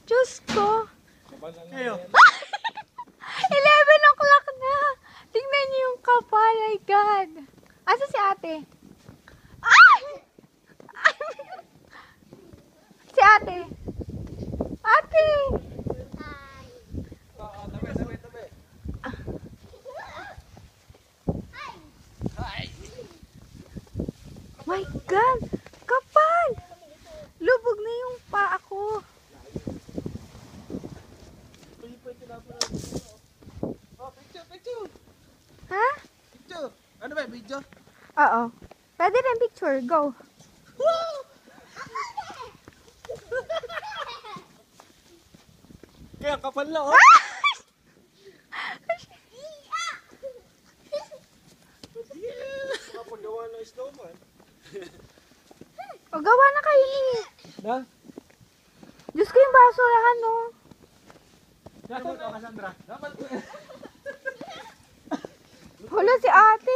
Diyos ko. Kayo. 11 o'clock na. Tingnan niyo yung kapal. My God. Asa si ate? Ay! Si ate. Ate! My God! Kapal! Lubog na yung paa ko. Picture. Ha? Picture. Ano ba, video? Oo. Pwede rin picture. Go. Kaya kapal na, oh. Kapagawa ng snowman. O, gawa na kayo ni. Na? Diyos ko yung basurahan, no? Dapat ka, Cassandra. Dapat. Wala si ate.